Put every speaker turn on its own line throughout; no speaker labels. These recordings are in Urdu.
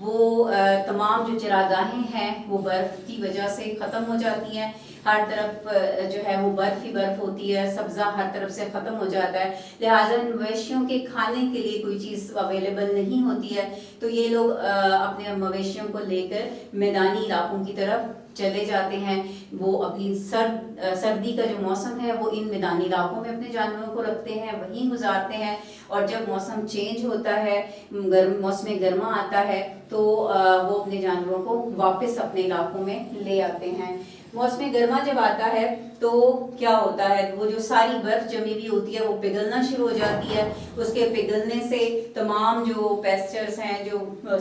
وہ تمام جو چراگاہیں ہیں وہ برف کی وجہ سے ختم ہو جاتی ہیں، ہر طرف جو ہے وہ برف ہی برف ہوتی ہے، سبزہ ہر طرف سے ختم ہو جاتا ہے، لہٰذا مویشیوں کے کھانے کے لیے کوئی چیز اویلیبل نہیں ہوتی ہے، تو یہ لوگ اپنے مویشیوں کو لے کر میدانی علاقوں کی طرف چلے جاتے ہیں۔ وہ اپنی سردی کا جو موسم ہے وہ ان میدانی علاقوں میں اپنے جانوروں کو رکھتے ہیں، وہیں گزارتے ہیں، اور جب موسم چینج ہوتا ہے، موسم گرما آتا ہے، تو وہ اپنے جانوروں کو واپس اپنے علاقوں میں لے آتے ہیں۔ موسم گرما جب آتا ہے تو کیا ہوتا ہے، وہ جو ساری برف جمی ہوئی ہوتی ہے وہ پگھلنا شروع ہو جاتی ہے، اس کے پگھلنے سے تمام جو پیسچرز ہیں، جو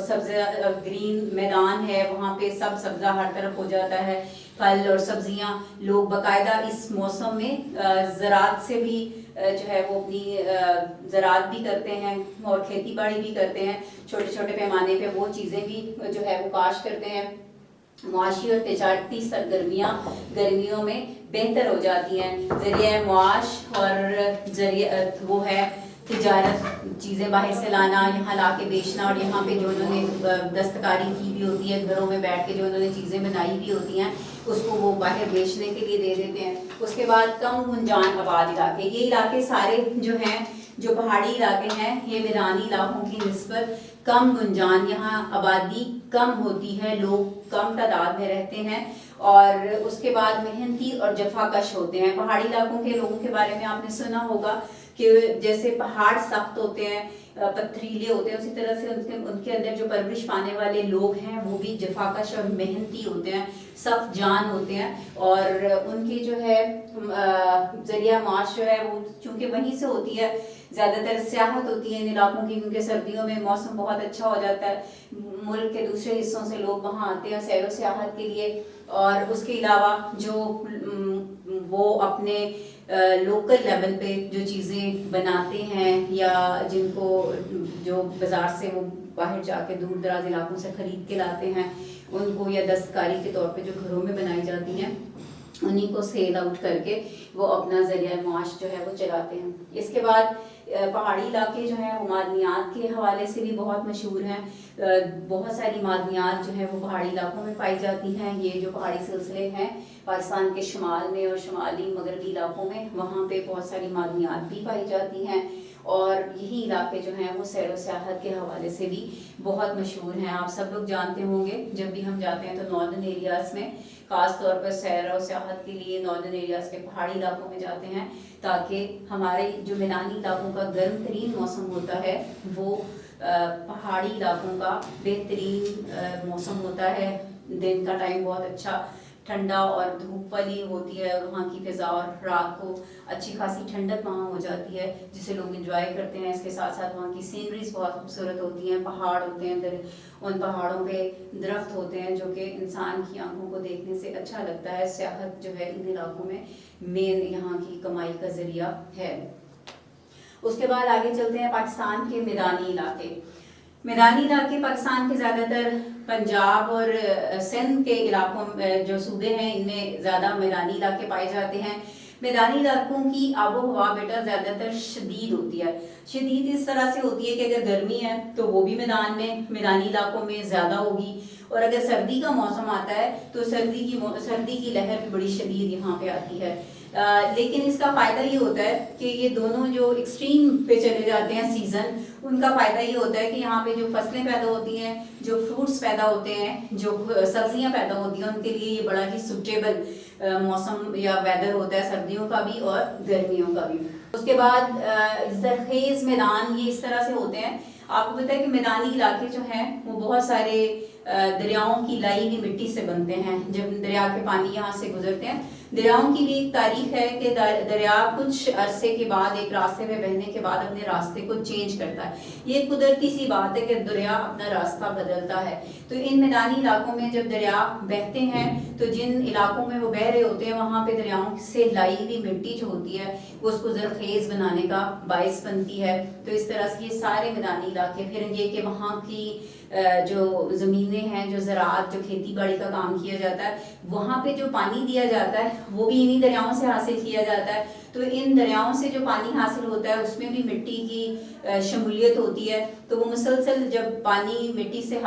سبزہ گرین میدان ہے، وہاں پہ سب سبزہ ہر طرف ہو جاتا ہے، پھل اور سبزیاں۔ لوگ باقاعدہ اس موسم میں زراعت سے بھی جو ہے وہ اپنی زراعت بھی کرتے ہیں اور کھیتی باڑی بھی کرتے ہیں، چھوٹے چھوٹے پیمانے پہ وہ چیزیں بھی جو ہے وہ کاشت کرتے ہیں۔ معاشی اور تجارتی سرگرمیاں گرمیوں میں بہتر ہو جاتی ہیں، ذریعہ معاش اور ذریعہ وہ ہے تجارت، چیزیں باہر سے لانا، یہاں لا کے بیچنا، اور یہاں پہ جو انہوں نے دستکاری کی بھی ہوتی ہے، گھروں میں بیٹھ کے جو انہوں نے چیزیں بنائی بھی ہوتی ہیں، اس کو وہ باہر بیچنے کے لیے دے دیتے ہیں۔ اس کے بعد کم گنجان آباد علاقے، یہ علاقے سارے جو ہیں، جو پہاڑی علاقے ہیں، یہ میدانی علاقوں کی نسبت کم گنجان، یہاں آبادی کم ہوتی ہے، لوگ کم تعداد میں رہتے ہیں، اور اس کے بعد محنتی اور جفا کش ہوتے ہیں۔ پہاڑی علاقوں کے لوگوں کے بارے میں آپ نے سنا ہوگا کہ جیسے پہاڑ سخت ہوتے ہیں، پتھریلے ہوتے ہیں، اسی طرح سے ان کے اندر جو پرورش پانے والے لوگ ہیں وہ بھی جفاکش اور محنتی ہوتے ہیں، سخت جان ہوتے ہیں، اور ان کی جو ہے ذریعہ معاش جو ہے وہ چونکہ وہیں سے ہوتی ہے، زیادہ تر سیاحت ہوتی ہے ان علاقوں کی، کیونکہ سردیوں میں موسم بہت اچھا ہو جاتا ہے، ملک کے دوسرے حصوں سے لوگ وہاں آتے ہیں سیر و سیاحت کے لیے۔ اور اس کے علاوہ جو وہ اپنے لوکل لیول پہ جو چیزیں بناتے ہیں، یا جن کو جو بازار سے وہ باہر جا کے دور دراز علاقوں سے خرید کے لاتے ہیں، ان کو یا دستکاری کے طور پہ جو گھروں میں بنائی جاتی ہیں، انہیں کو سیل آؤٹ کر کے وہ اپنا ذریعہ معاش جو ہے وہ چلاتے ہیں۔ اس کے بعد پہاڑی علاقے جو ہیں وہ معدنیات کے حوالے سے بھی بہت مشہور ہیں، بہت ساری معدنیات جو ہیں وہ پہاڑی علاقوں میں پائی جاتی ہیں۔ یہ جو پہاڑی سلسلے ہیں پاکستان کے شمال میں اور شمالی مغربی علاقوں میں، وہاں پہ بہت ساری معدنیات بھی پائی جاتی ہیں، اور یہی علاقے جو ہیں وہ سیر و سیاحت کے حوالے سے بھی بہت مشہور ہیں۔ آپ سب لوگ جانتے ہوں گے، جب بھی ہم جاتے ہیں تو ناردرن ایریاز میں خاص طور پر سیر و سیاحت کے لیے ناردرن ایریاز کے پہاڑی علاقوں میں جاتے ہیں، تاکہ ہمارے جو میدانی علاقوں کا گرم ترین موسم ہوتا ہے وہ پہاڑی علاقوں کا بہترین موسم ہوتا ہے۔ دن کا ٹائم بہت اچھا ٹھنڈا اور دھوپ والی ہوتی ہے وہاں کی فضا، اور رات کو اچھی خاصی ٹھنڈک وہاں ہو جاتی ہے، جسے لوگ انجوائے کرتے ہیں۔ اس کے ساتھ ساتھ وہاں کی سینریز بہت خوبصورت ہوتی ہیں، پہاڑ ہوتے ہیں، ان پہاڑوں پہ درخت ہوتے ہیں جو کہ انسان کی آنکھوں کو دیکھنے سے اچھا لگتا ہے۔ سیاحت جو ہے ان علاقوں میں مین یہاں کی کمائی کا ذریعہ ہے۔ اس کے بعد آگے چلتے ہیں پاکستان کے میدانی علاقے۔ میدانی علاقے پاکستان کے زیادہ تر پنجاب اور سندھ کے علاقوں جو صوبے ہیں، ان میں زیادہ میدانی علاقے پائے جاتے ہیں۔ میدانی علاقوں کی آب و ہوا بیٹا زیادہ تر شدید ہوتی ہے۔ شدید اس طرح سے ہوتی ہے کہ اگر گرمی ہے تو وہ بھی میدانی علاقوں میں زیادہ ہوگی، اور اگر سردی کا موسم آتا ہے تو سردی کی لہر بھی بڑی شدید یہاں پہ آتی ہے۔ لیکن اس کا فائدہ یہ ہوتا ہے کہ یہ دونوں جو ایکسٹریم پہ چلے جاتے ہیں سیزن، ان کا فائدہ یہ ہوتا ہے کہ یہاں پہ جو فصلیں پیدا ہوتی ہیں، جو فروٹس پیدا ہوتے ہیں، جو سبزیاں پیدا ہوتی ہیں، ان کے لیے یہ بڑا ہی سوٹیبل موسم یا ویدر ہوتا ہے، سردیوں کا بھی اور گرمیوں کا بھی۔ اس کے بعد زرخیز میدان یہ اس طرح سے ہوتے ہیں۔ آپ کو پتہ ہے کہ میدانی علاقے جو ہیں وہ بہت سارے دریاؤں کی لائی ہوئی مٹی سے بنتے ہیں۔ جب دریا کے پانی یہاں سے گزرتے ہیں، دریاؤں کی بھی ایک تاریخ ہے کہ دریا کچھ عرصے کے بعد، ایک راستے میں بہنے کے بعد اپنے راستے کو چینج کرتا ہے۔ یہ قدرتی سی بات ہے کہ دریا اپنا راستہ بدلتا ہے۔ تو ان میدانی علاقوں میں جب دریا بہتے ہیں تو جن علاقوں میں وہ بہہ رہے ہوتے ہیں، وہاں پہ دریاؤں سے لائی ہوئی مٹی جو ہوتی ہے وہ اس کو زرخیز بنانے کا باعث بنتی ہے۔ تو اس طرح سے یہ سارے میدانی علاقے، پھر یہ کہ وہاں کی جو زمینیں ہیں، جو زراعت، جو کھیتی باڑی کا کام کیا جاتا ہے، وہاں پہ جو پانی دیا جاتا ہے وہ بھی انہی دریاؤں سے حاصل کیا جاتا ہے. تو ان دریاؤں سے جو پانی حاصل ہوتا ہے اس میں بھی مٹی کی شمولیت ہوتی ہے. تو وہ مسلسل جب پانی مٹی سے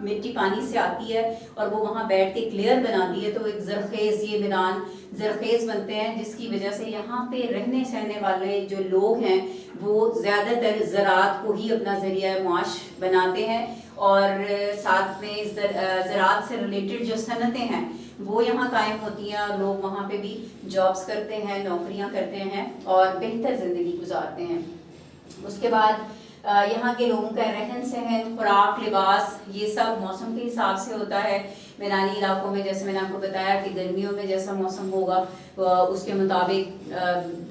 مٹی پانی سے آتی ہے اور وہ وہاں بیٹھ کے کلیئر بناتی ہے تو ایک زرخیز یہ میدان زرخیز بنتے ہیں, جس کی وجہ سے یہاں پہ رہنے سہنے والے جو لوگ ہیں وہ زیادہ تر زراعت کو ہی اپنا ذریعہ معاش بناتے ہیں. اور ساتھ میں زراعت سے ریلیٹڈ جو صنعتیں ہیں وہ یہاں قائم ہوتی ہیں اور لوگ وہاں پہ بھی جابس کرتے ہیں, نوکریاں کرتے ہیں اور بہتر زندگی گزارتے ہیں. اس کے بعد یہاں کے لوگوں کا رہن سہن, خوراک, لباس یہ سب موسم کے حساب سے ہوتا ہے. میدانی علاقوں میں جیسے میں نے آپ کو بتایا کہ گرمیوں میں جیسا موسم ہوگا اس کے مطابق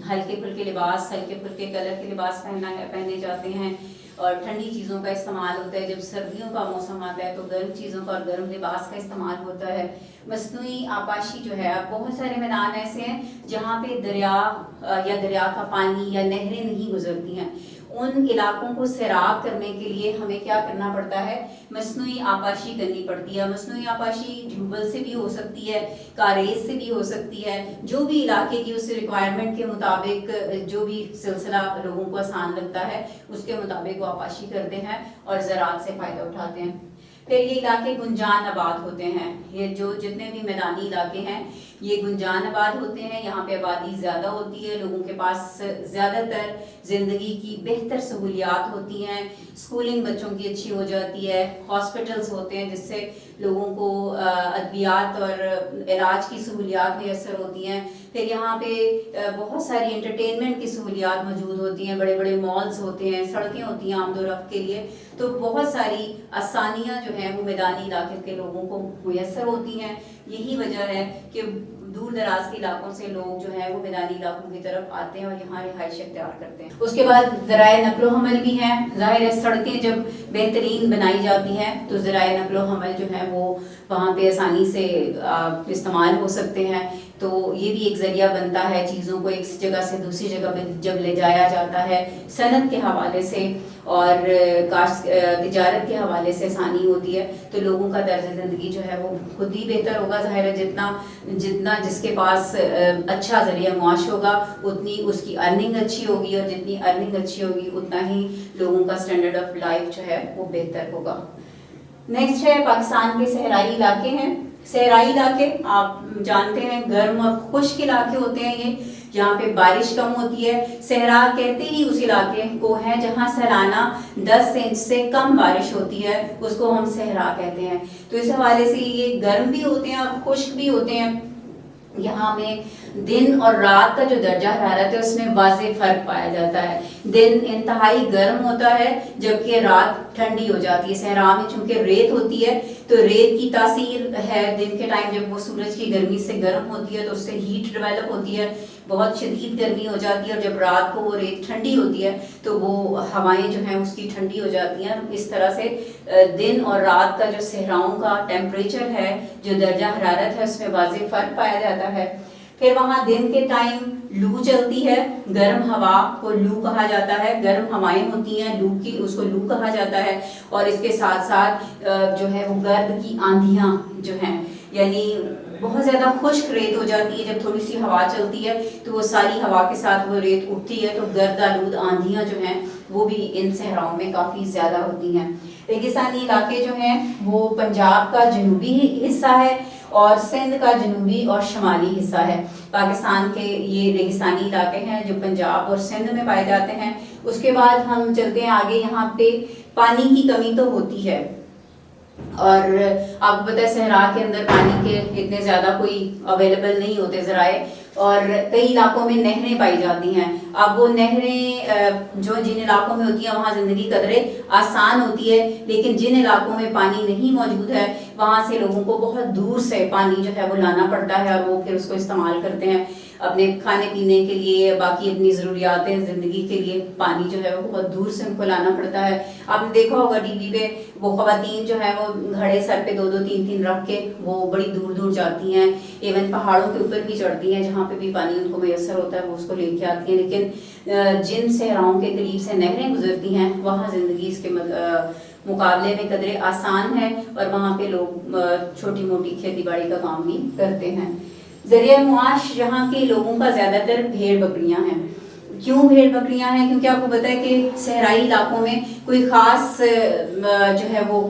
ہلکے پھلکے لباس, ہلکے پھلکے کلر کے لباس پہنے جاتے ہیں اور ٹھنڈی چیزوں کا استعمال ہوتا ہے. جب سردیوں کا موسم آتا ہے تو گرم چیزوں کا اور گرم لباس کا استعمال ہوتا ہے. مصنوعی آبپاشی جو ہے, اب بہت سارے میدان ایسے ہیں جہاں پہ دریا یا دریا کا پانی یا نہریں نہیں گزرتی ہیں. ان علاقوں کو سیراب کرنے کے لیے ہمیں کیا کرنا پڑتا ہے, مصنوعی آبپاشی کرنی پڑتی ہے. مصنوعی آبپاشی ٹیوبویل سے بھی ہو سکتی ہے, کاریز سے بھی ہو سکتی ہے, جو بھی علاقے کی اس ریکوائرمنٹ کے مطابق جو بھی سلسلہ لوگوں کو آسان لگتا ہے اس کے مطابق وہ آبپاشی کرتے ہیں اور زراعت سے فائدہ اٹھاتے ہیں. پھر یہ علاقے گنجان آباد ہوتے ہیں. یہ جو جتنے بھی میدانی علاقے ہیں یہ گنجان آباد ہوتے ہیں. یہاں پہ آبادی زیادہ ہوتی ہے, لوگوں کے پاس زیادہ تر زندگی کی بہتر سہولیات ہوتی ہیں. اسکولنگ بچوں کی اچھی ہو جاتی ہے, ہاسپٹلس ہوتے ہیں جس سے لوگوں کو ادویات اور علاج کی سہولیات میسر ہوتی ہیں. پھر یہاں پہ بہت ساری انٹرٹینمنٹ کی سہولیات موجود ہوتی ہیں, بڑے بڑے مالز ہوتے ہیں, سڑکیں ہوتی ہیں آمد و رفت کے لیے. تو بہت ساری آسانیاں جو ہیں وہ میدانی علاقے کے لوگوں کو میسر ہوتی ہیں. یہی وجہ ہے کہ دور دراز کے علاقوں سے لوگ جو ہیں وہ میدانی علاقوں کی طرف آتے ہیں اور یہاں رہائش اختیار کرتے ہیں. اس کے بعد ذرائع نقل و حمل بھی ہیں. ظاہر ہے سڑکیں جب بہترین بنائی جاتی ہیں تو ذرائع نقل و حمل جو ہیں وہ وہاں پہ آسانی سے استعمال ہو سکتے ہیں. تو یہ بھی ایک ذریعہ بنتا ہے چیزوں کو ایک جگہ سے دوسری جگہ پہ جب لے جایا جاتا ہے. صنعت کے حوالے سے اور تجارت کے حوالے سے آسانی ہوتی ہے تو لوگوں کا طرز زندگی جو ہے وہ خود ہی بہتر ہوگا. ظاہر ہے جتنا جس کے پاس اچھا ذریعہ معاش ہوگا اتنی اس کی ارننگ اچھی ہوگی, اور جتنی ارننگ اچھی ہوگی اتنا ہی لوگوں کا اسٹینڈرڈ آف لائف جو ہے وہ بہتر ہوگا. نیکسٹ ہے پاکستان کے صحرائی علاقے ہیں. صحرائی علاقے آپ جانتے ہیں گرم اور خشک علاقے ہوتے ہیں. یہ جہاں پہ بارش کم ہوتی ہے. صحرا کہتے ہی اس علاقے کو ہے جہاں سالانہ 10 انچ سے کم بارش ہوتی ہے, اس کو ہم صحرا کہتے ہیں. تو اس حوالے سے یہ گرم بھی ہوتے ہیں اور خشک بھی ہوتے ہیں. یہاں میں دن اور رات کا جو درجہ حرارت ہے اس میں واضح فرق پایا جاتا ہے. دن انتہائی گرم ہوتا ہے جبکہ رات ٹھنڈی ہو جاتی ہے. صحرا میں چونکہ ریت ہوتی ہے تو ریت کی تاثیر ہے دن کے ٹائم جب وہ سورج کی گرمی سے گرم ہوتی ہے تو اس سے ہیٹ ڈیولپ ہوتی ہے, بہت شدید گرمی ہو جاتی ہے, اور جب رات کو وہ ریت ٹھنڈی ہوتی ہے تو وہ ہوائیں جو ہیں اس کی ٹھنڈی ہو جاتی ہیں. اس طرح سے دن اور رات کا جو صحراؤں کا ٹیمپریچر ہے, جو درجہ حرارت ہے, اس میں واضح فرق پایا جاتا ہے. پھر وہاں دن کے ٹائم لو چلتی ہے, گرم ہوا کو لو کہا جاتا ہے. گرم ہوائیں ہوتی ہیں لو کی, اس کو لو کہا جاتا ہے. اور اس کے ساتھ ساتھ جو ہے وہ گرد کی آندھیاں جو ہیں, یعنی بہت زیادہ خشک ریت ہو جاتی ہے. جب تھوڑی سی ہوا چلتی ہے تو وہ ساری ہوا کے ساتھ وہ ریت اٹھتی ہے, تو گرد آلود آندھیاں جو ہیں وہ بھی ان صحراؤں میں کافی زیادہ ہوتی ہیں. ریگستانی علاقے جو ہیں وہ پنجاب کا جنوبی حصہ ہے اور سندھ کا جنوبی اور شمالی حصہ ہے. پاکستان کے یہ ریگستانی علاقے ہیں جو پنجاب اور سندھ میں پائے جاتے ہیں. اس کے بعد ہم چلتے ہیں آگے. یہاں پہ پانی کی کمی تو ہوتی ہے, اور آپ کو پتہ ہے صحرا کے اندر پانی کے اتنے زیادہ کوئی اویلیبل نہیں ہوتے ذرائع, اور کئی علاقوں میں نہریں پائی جاتی ہیں. اب وہ نہریں جو جن علاقوں میں ہوتی ہیں وہاں زندگی قدرے آسان ہوتی ہے, لیکن جن علاقوں میں پانی نہیں موجود ہے وہاں سے لوگوں کو بہت دور سے پانی جو ہے وہ لانا پڑتا ہے, اور وہ پھر اس کو استعمال کرتے ہیں اپنے کھانے پینے کے لیے, باقی اپنی ضروریات زندگی کے لیے. پانی جو ہے وہ بہت دور سے ان کو لانا پڑتا ہے. آپ نے دیکھا ہوگا ٹی وی پہ وہ خواتین جو ہیں وہ گھڑے سر پہ 2-2 3-3 رکھ کے وہ بڑی دور دور جاتی ہیں, ایون پہاڑوں کے اوپر بھی چڑھتی ہیں جہاں پہ بھی پانی ان کو میسر ہوتا ہے وہ اس کو لے کے آتی ہیں. لیکن جن صحراؤں کے قریب سے نہریں گزرتی ہیں وہاں زندگی اس کے مقابلے میں قدرے آسان ہے, اور وہاں پہ لوگ چھوٹی موٹی کھیتی باڑی کا کام بھی کرتے ہیں. ذریعہ معاش یہاں کے لوگوں کا زیادہ تر بھیڑ بکریاں ہیں. کیوں بھیڑ بکریاں ہیں؟ کیونکہ آپ کو پتہ ہے کہ صحرائی علاقوں میں کوئی خاص جو ہے وہ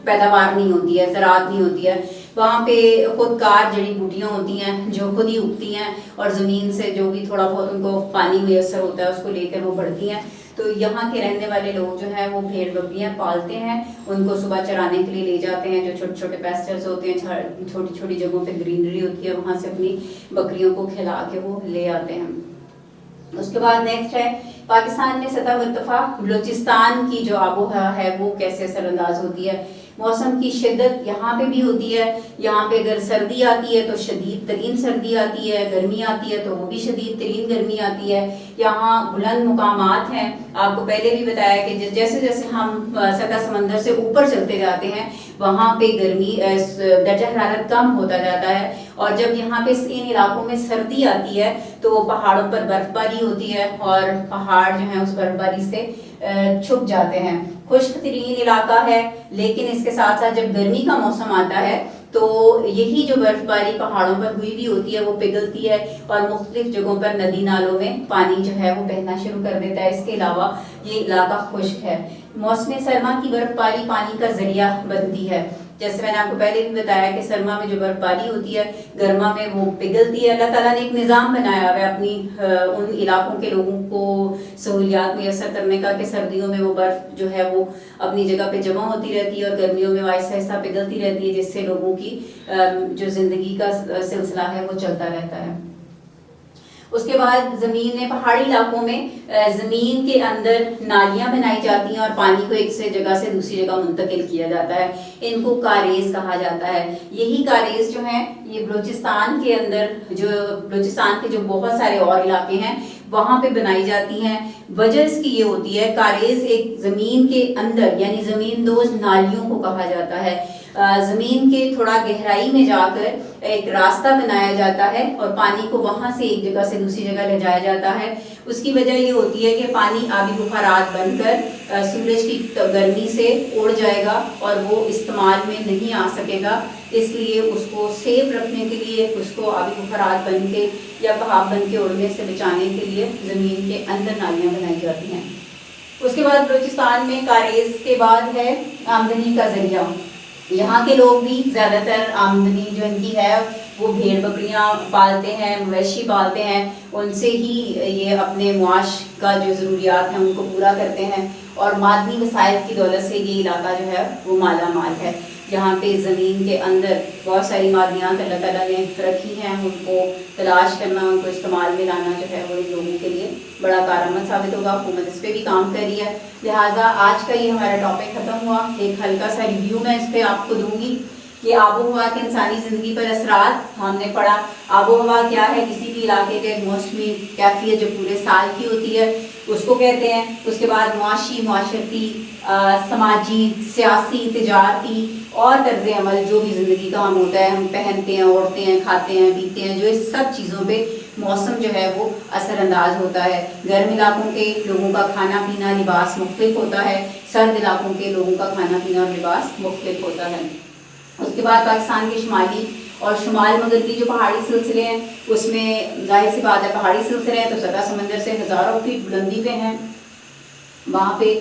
پیداوار نہیں ہوتی ہے، زراعت نہیں ہوتی ہے. وہاں پہ خود کار جڑی بوٹیاں ہوتی ہیں جو خود ہی اگتی ہیں اور زمین سے جو بھی تھوڑا بہت ان کو پانی میسر ہوتا ہے اس کو لے کر وہ بڑھتی ہیں. تو یہاں کے رہنے والے لوگ جو ہیں وہ بھیڑ بکریاں پالتے ہیں، ان کو صبح چرانے کے لیے لے جاتے ہیں. جو چھوٹے چھوٹے پیسچرز ہوتے ہیں، چھوٹی چھوٹی جگہوں پہ گرینری ہوتی ہے، وہاں سے اپنی بکریوں کو کھلا کے وہ لے آتے ہیں. اس کے بعد نیکسٹ ہے پاکستان میں سطح مرتفع بلوچستان کی جو آب و ہوا ہے وہ کیسے اثر انداز ہوتی ہے. موسم کی شدت یہاں پہ بھی ہوتی ہے. یہاں پہ اگر سردی آتی ہے تو شدید ترین سردی آتی ہے، گرمی آتی ہے تو وہ بھی شدید ترین گرمی آتی ہے. یہاں بلند مقامات ہیں، آپ کو پہلے بھی بتایا کہ جیسے جیسے ہم سطح سمندر سے اوپر چلتے جاتے ہیں وہاں پہ گرمی درجہ حرارت کم ہوتا جاتا ہے. اور جب یہاں پہ ان علاقوں میں سردی آتی ہے تو پہاڑوں پر برف باری ہوتی ہے اور پہاڑ جو ہیں اس برف باری سے چھپ جاتے ہیں. خشک ترین علاقہ ہے، لیکن اس کے ساتھ ساتھ جب گرمی کا موسم آتا ہے تو یہی جو برف باری پہاڑوں پر ہوئی بھی ہوتی ہے وہ پگھلتی ہے اور مختلف جگہوں پر ندی نالوں میں پانی جو ہے وہ بہنا شروع کر دیتا ہے. اس کے علاوہ یہ علاقہ خشک ہے. موسم سرما کی برف باری پانی کا ذریعہ بنتی ہے. جیسے میں نے آپ کو پہلے بھی بتایا کہ سرما میں جو برف باری ہوتی ہے گرما میں وہ پگھلتی ہے. اللہ تعالیٰ نے ایک نظام بنایا ہوا ہے اپنی ان علاقوں کے لوگوں کو سہولیات میسر کرنے کا کہ سردیوں میں وہ برف جو ہے وہ اپنی جگہ پہ جمع ہوتی رہتی ہے اور گرمیوں میں وہ آہستہ آہستہ پگھلتی رہتی ہے، جس سے لوگوں کی جو زندگی کا سلسلہ ہے وہ چلتا رہتا ہے. اس کے بعد زمین میں پہاڑی علاقوں میں زمین کے اندر نالیاں بنائی جاتی ہیں اور پانی کو ایک سے جگہ سے دوسری جگہ منتقل کیا جاتا ہے. ان کو کاریز کہا جاتا ہے. یہی کاریز جو ہیں یہ بلوچستان کے اندر جو بلوچستان کے جو بہت سارے اور علاقے ہیں وہاں پہ بنائی جاتی ہیں. وجہ اس کی یہ ہوتی ہے کاریز ایک زمین کے اندر یعنی زمین دوز نالیوں کو کہا جاتا ہے. زمین کے تھوڑا گہرائی میں جا کر ایک راستہ بنایا جاتا ہے اور پانی کو وہاں سے ایک جگہ سے دوسری جگہ لے جایا جاتا ہے. اس کی وجہ یہ ہوتی ہے کہ پانی آبی بخارات بن کر سورج کی گرمی سے اڑ جائے گا اور وہ استعمال میں نہیں آ سکے گا. اس لیے اس کو سیف رکھنے کے لیے اس کو آبی بخارات بن کے یا بھاپ بن کے اڑنے سے بچانے کے لیے زمین کے اندر نالیاں بنائی جاتی ہیں. اس کے بعد بلوچستان میں کاریز کے بعد ہے آمدنی کا ذریعہ. یہاں کے لوگ بھی زیادہ تر آمدنی جو ان کی ہے وہ بھیڑ بکریاں پالتے ہیں، مویشی پالتے ہیں. ان سے ہی یہ اپنے معاش کا جو ضروریات ہیں ان کو پورا کرتے ہیں اور معدنی وسائل کی دولت سے یہ علاقہ جو ہے وہ مالا مال ہے. یہاں پہ زمین کے اندر بہت ساری معدنیات اللہ تعالیٰ نے رکھی ہیں. ان کو تلاش کرنا، ان کو استعمال میں لانا جو ہے وہ ان لوگوں کے لیے بڑا کارآمد ثابت ہوگا. حکومت اس پہ بھی کام کر رہی ہے. لہٰذا آج کا یہ ہمارا ٹاپک ختم ہوا. ایک ہلکا سا ریویو میں اس پہ آپ کو دوں گی کہ آب و ہوا کے انسانی زندگی پر اثرات. ہم نے پڑھا آب و ہوا کیا ہے، کسی بھی علاقے کے موسمی کیفیت جو پورے سال کی ہوتی ہے اس کو کہتے ہیں. اس کے بعد معاشی، معاشرتی، سماجی، سیاسی، تجارتی اور طرز عمل جو بھی زندگی کا ہم ہوتا ہے، ہم پہنتے ہیں، اوڑھتے ہیں، کھاتے ہیں، پیتے ہیں، جو اس سب چیزوں پہ موسم جو ہے وہ اثر انداز ہوتا ہے. گرم علاقوں کے لوگوں کا کھانا پینا لباس مختلف ہوتا ہے، سرد علاقوں کے لوگوں کا کھانا پینا اور لباس مختلف ہوتا ہے. اس کے بعد پاکستان کے شمالی اور شمال مغربی جو پہاڑی سلسلے ہیں اس میں ظاہر سی بات ہے پہاڑی سلسلے ہیں تو سطح سمندر سے ہزاروں فیٹ بلندی پہ ہیں. وہاں پہ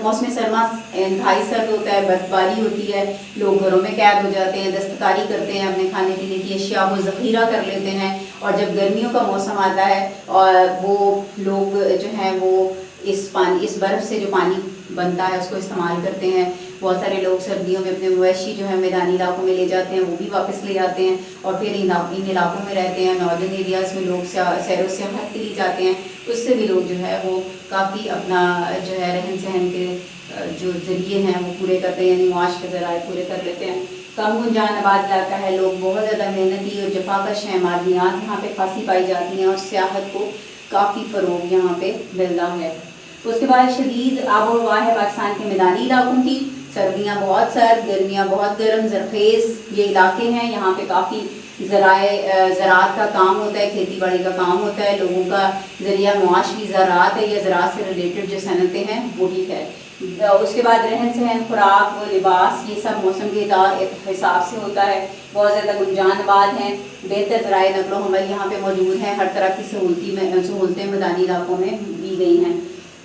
موسم سرما انتہائی سرد ہوتا ہے، برف باری ہوتی ہے، لوگ گھروں میں قید ہو جاتے ہیں، دستکاری کرتے ہیں، اپنے کھانے پینے کی اشیاء کو ذخیرہ کر لیتے ہیں. اور جب گرمیوں کا موسم آتا ہے اور وہ لوگ جو ہیں وہ اس برف سے جو پانی بنتا ہے اس کو استعمال کرتے ہیں. بہت سارے لوگ سردیوں میں اپنے مویشی جو ہے میدانی علاقوں میں لے جاتے ہیں، وہ بھی واپس لے جاتے ہیں اور پھر ان علاقوں میں رہتے ہیں. ناردرن ایریاز میں لوگ سیر و سیاحت کے لیے جاتے ہیں، اس سے بھی لوگ جو ہے وہ کافی اپنا جو ہے رہن سہن کے جو ذریعے ہیں وہ پورے کرتے ہیں، یعنی معاش کے ذرائع پورے کر لیتے ہیں. کم گنجان آباد علاقہ ہے، لوگ بہت زیادہ محنتی اور جفاکش ہیں. معدنیات یہاں پہ خاصی پائی جاتی ہیں اور سیاحت کو کافی فروغ یہاں پہ ملتا ہے. اس کے بعد شدید آب و ہوا ہے پاکستان کے میدانی علاقوں کی. سردیاں بہت سرد، گرمیاں بہت گرم، زرخیز یہ علاقے ہیں. یہاں پہ کافی زراعت کا کام ہوتا ہے، کھیتی باڑی کا کام ہوتا ہے. لوگوں کا ذریعہ معاش بھی زراعت ہے یا زراعت سے ریلیٹڈ جو صنعتیں ہیں وہی ہے. اس کے بعد رہن سہن، خوراک و لباس، یہ سب موسم کے حساب سے ہوتا ہے. بہت زیادہ گنجان آباد ہیں، بہتر ذرائع نقل و حمل یہاں پہ موجود ہیں، ہر طرح کی سہولتیں میدانی علاقوں میں دی گئی ہیں.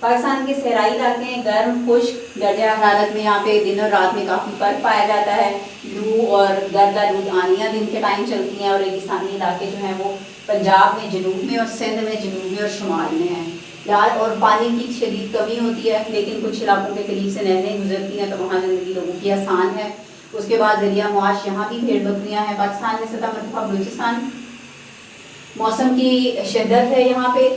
پاکستان کے صحرائی علاقے ہیں، گرم خشک، درجہ حرارت میں یہاں پہ دن اور رات میں کافی فرق پایا جاتا ہے. لو اور گرد آلود آندیاں دن کے ٹائم چلتی ہیں، اور ریگستانی علاقے جو ہیں وہ پنجاب میں جنوب میں اور سندھ میں جنوب میں اور شمال میں ہیں. اور پانی کی شدید کمی ہوتی ہے، لیکن کچھ علاقوں کے قریب سے نہریں گزرتی ہیں تو وہاں زندگی لوگوں کی آسان ہے. اس کے بعد ذریعہ معاش یہاں بھی بھیڑ بکریاں ہیں. پاکستان میں سطح مرتفع بلوچستان، موسم کی شدت ہے یہاں پہ،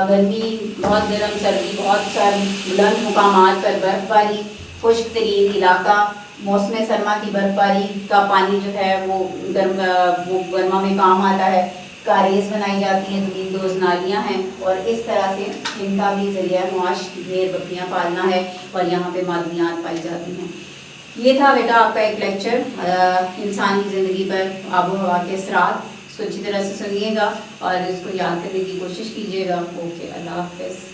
گرمی بہت گرم، سردی بہت سرد، بلند مقامات پر برف باری، خشک ترین علاقہ. موسم سرما کی برف باری کا پانی جو ہے وہ گرما میں کام آتا ہے. کاریز بنائی جاتی ہیں، زمین دوز نالیاں ہیں، اور اس طرح سے ان کا بھی ذریعہ معاش بھیڑ بکریاں پالنا ہے، اور یہاں پہ معدنیات پائی جاتی ہیں. یہ تھا بیٹا آپ کا ایک لیکچر انسانی زندگی پر آب و ہوا کے اثرات. اس کو اچھی طرح سے سنیے گا اور اس کو یاد کرنے کی کوشش کیجیے گا. اوکے، اللہ حافظ.